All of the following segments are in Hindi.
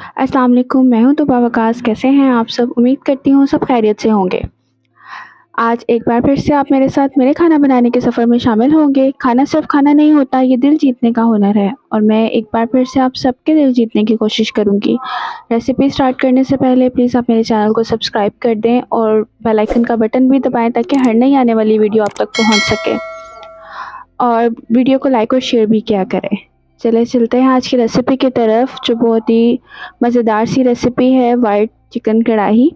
अस्सलाम वालेकुम, मैं हूँ तोबा वकास। कैसे हैं आप सब? उम्मीद करती हूँ सब खैरियत से होंगे। आज एक बार फिर से आप मेरे साथ मेरे खाना बनाने के सफ़र में शामिल होंगे। खाना सिर्फ खाना नहीं होता, ये दिल जीतने का हुनर है और मैं एक बार फिर से आप सबके दिल जीतने की कोशिश करूँगी। रेसिपी स्टार्ट करने से पहले प्लीज़ आप मेरे चैनल को सब्सक्राइब कर दें और बेल आइकन का बटन भी दबाएँ ताकि हर नई आने वाली वीडियो आप तक पहुँच सके, और वीडियो को लाइक और शेयर भी किया करें। चले चलते हैं आज की रेसिपी की तरफ, जो बहुत ही मज़ेदार सी रेसिपी है, वाइट चिकन कढ़ाई।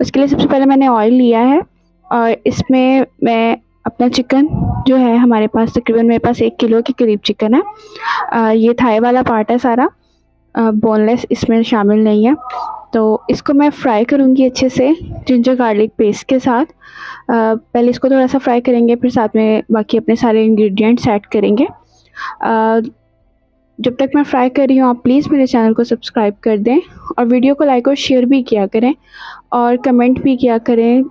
उसके लिए सबसे पहले मैंने ऑयल लिया है और इसमें मैं अपना चिकन जो है, हमारे पास तकरीबन मेरे पास 1 किलो के करीब चिकन है। ये थाई वाला पार्ट है सारा, बोनलेस इसमें शामिल नहीं है। तो इसको मैं फ्राई करूँगी अच्छे से जिंजर गार्लिक पेस्ट के साथ। पहले इसको थोड़ा सा फ्राई करेंगे, फिर साथ में बाकी अपने सारे इंग्रेडिएंट्स ऐड करेंगे। जब तक मैं फ्राई कर रही हूँ आप प्लीज़ मेरे चैनल को सब्सक्राइब कर दें और वीडियो को लाइक और शेयर भी किया करें और कमेंट भी किया करें,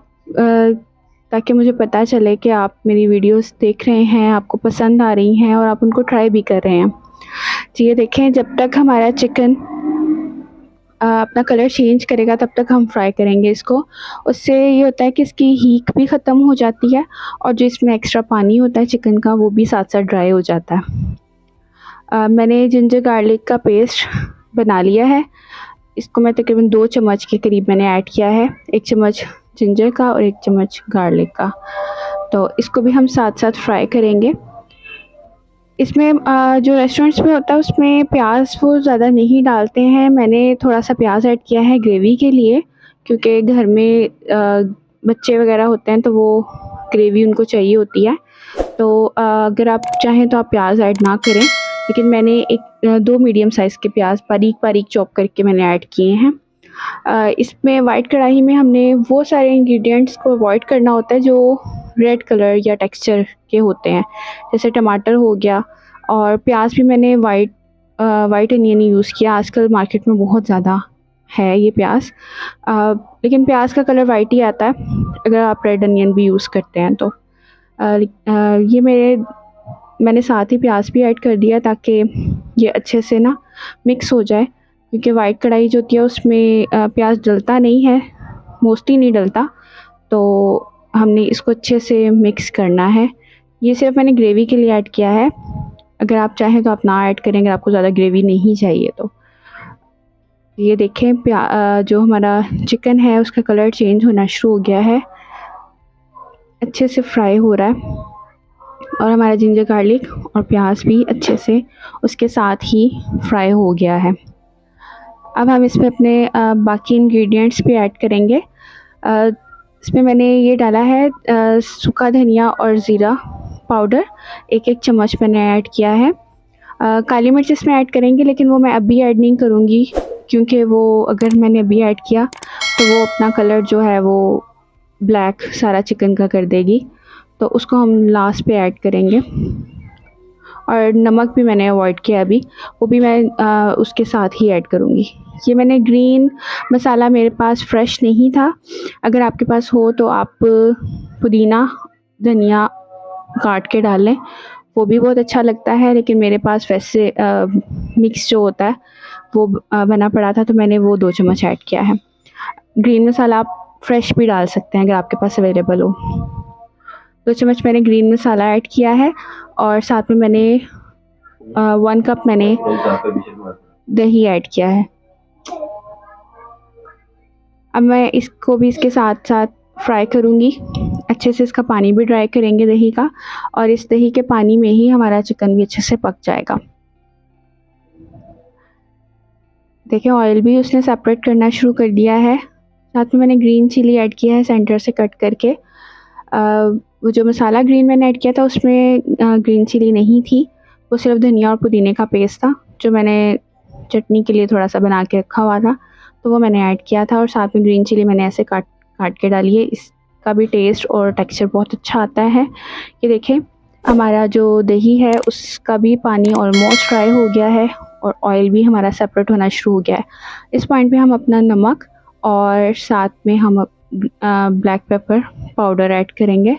ताकि मुझे पता चले कि आप मेरी वीडियोस देख रहे हैं, आपको पसंद आ रही हैं और आप उनको ट्राई भी कर रहे हैं। तो ये देखें, जब तक हमारा चिकन अपना कलर चेंज करेगा तब तक हम फ्राई करेंगे इसको। उससे ये होता है कि इसकी हीट भी ख़त्म हो जाती है और जो इसमें एक्स्ट्रा पानी होता है चिकन का वो भी साथ साथ ड्राई हो जाता है। मैंने जिंजर गार्लिक का पेस्ट बना लिया है। इसको मैं तकरीबन 2 चम्मच के करीब मैंने ऐड किया है, 1 चम्मच जिंजर का और 1 चम्मच गार्लिक का। तो इसको भी हम साथ साथ फ्राई करेंगे। इसमें जो रेस्टोरेंट्स में होता है उसमें प्याज वो ज़्यादा नहीं डालते हैं। मैंने थोड़ा सा प्याज ऐड किया है ग्रेवी के लिए, क्योंकि घर में बच्चे वगैरह होते हैं तो वो ग्रेवी उनको चाहिए होती है। तो अगर आप चाहें तो आप प्याज ऐड ना करें, लेकिन मैंने 2 मीडियम साइज़ के प्याज बारीक बारीक चॉप करके मैंने ऐड किए हैं। इसमें वाइट कढ़ाई में हमने वो सारे इंग्रेडिएंट्स को अवॉइड करना होता है जो रेड कलर या टेक्सचर के होते हैं, जैसे टमाटर हो गया, और प्याज भी मैंने वाइट अनियन यूज़ किया। आजकल मार्केट में बहुत ज़्यादा है ये प्याज, लेकिन प्याज का कलर वाइट ही आता है अगर आप रेड अनियन भी यूज़ करते हैं तो। ये मैंने साथ ही प्याज भी ऐड कर दिया ताकि ये अच्छे से ना मिक्स हो जाए, क्योंकि वाइट कढ़ाई जो होती है उसमें प्याज डलता नहीं है, मोस्टली नहीं डलता। तो हमने इसको अच्छे से मिक्स करना है। ये सिर्फ मैंने ग्रेवी के लिए ऐड किया है, अगर आप चाहें तो आप ना ऐड करें अगर आपको ज़्यादा ग्रेवी नहीं चाहिए तो। ये देखें, जो हमारा चिकन है उसका कलर चेंज होना शुरू हो गया है, अच्छे से फ्राई हो रहा है और हमारा जिंजर गार्लिक और प्याज भी अच्छे से उसके साथ ही फ्राई हो गया है। अब हम इसमें अपने बाकी इंग्रेडिएंट्स भी ऐड करेंगे। इसमें मैंने ये डाला है सूखा धनिया और ज़ीरा पाउडर, 1-1 चम्मच मैंने ऐड किया है। काली मिर्च इसमें ऐड करेंगे, लेकिन वो मैं अभी ऐड नहीं करूँगी, क्योंकि वो अगर मैंने अभी ऐड किया तो वो अपना कलर जो है वो ब्लैक सारा चिकन का कर देगी, तो उसको हम लास्ट पे ऐड करेंगे। और नमक भी मैंने अवॉइड किया अभी, वो भी मैं उसके साथ ही ऐड करूँगी। ये मैंने ग्रीन मसाला मेरे पास फ्रेश नहीं था, अगर आपके पास हो तो आप पुदीना धनिया काट के डाल लें, वो भी बहुत अच्छा लगता है। लेकिन मेरे पास वैसे मिक्स जो होता है वो बना पड़ा था, तो मैंने वो 2 चम्मच ऐड किया है। ग्रीन मसाला आप फ्रेश भी डाल सकते हैं अगर आपके पास अवेलेबल हो। 2 चम्मच मैंने ग्रीन मसाला ऐड किया है और साथ में मैंने 1 कप मैंने दही ऐड किया है। अब मैं इसको भी इसके साथ साथ फ्राई करूँगी, अच्छे से इसका पानी भी ड्राई करेंगे दही का, और इस दही के पानी में ही हमारा चिकन भी अच्छे से पक जाएगा। देखिए, ऑयल भी उसने सेपरेट करना शुरू कर दिया है। साथ में मैंने ग्रीन चिली ऐड किया है सेंटर से कट करके। वो जो मसाला ग्रीन मैंने ऐड किया था उसमें ग्रीन चिली नहीं थी, वो सिर्फ धनिया और पुदीने का पेस्ट था जो मैंने चटनी के लिए थोड़ा सा बना के रखा हुआ था, तो वो मैंने ऐड किया था। और साथ में ग्रीन चिली मैंने ऐसे काट के डाली है, इसका भी टेस्ट और टेक्सचर बहुत अच्छा आता है। ये देखें, हमारा जो दही है उसका भी पानी ऑलमोस्ट ड्राई हो गया है और ऑयल भी हमारा सेपरेट होना शुरू हो गया है। इस पॉइंट पे हम अपना नमक और साथ में हम ब्लैक पेपर पाउडर ऐड करेंगे।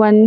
1